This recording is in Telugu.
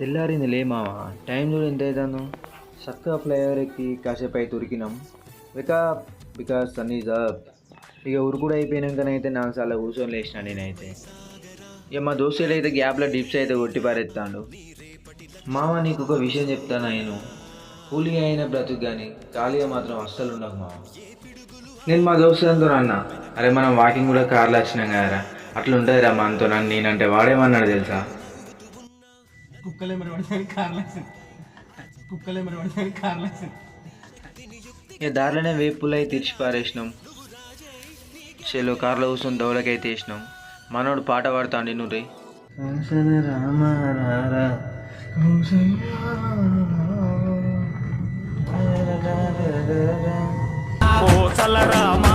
తెల్లారింది లే మామ. టైం చూడు ఎంత అవుతుందో. చక్కగా ఫ్లైఓవర్ ఎక్కి కాసేపు అయితే ఉరికినాం. వికప్ బికాస్ సన్ ఈజ్ అప్. ఇక ఉరుకుడు అయిపోయినాకనైతే 4 సార్లు కూర్చొని లేచిన నేనైతే. ఇక మా దోస్తులు అయితే గ్యాప్లో డిప్స్ అయితే కొట్టి పారెత్తాడు. మామ నీకు ఒక విషయం చెప్తాను నేను. కూలిగా అయిన బ్రతుకు కానీ ఖాళీగా మాత్రం అస్సలు ఉండకు మామ. నేను మా దోస్తులంతో అన్న, అరే మనం వాకింగ్ కూడా కార్లో వచ్చినాం కదరా, అట్లా ఉంటుంది రా మనతో. నన్ను నేనంటే వాడేమన్నాడు తెలుసా? ఇక దారిలోనే వేపులు అయితే తెచ్చి పారేసినాం. చెలో కార్లో కూర్చొని దౌలకైతే వేసినాం. మనోడు పాట పాడుతాండి నువ్వు. రామ రారా ఓ చల్లరామ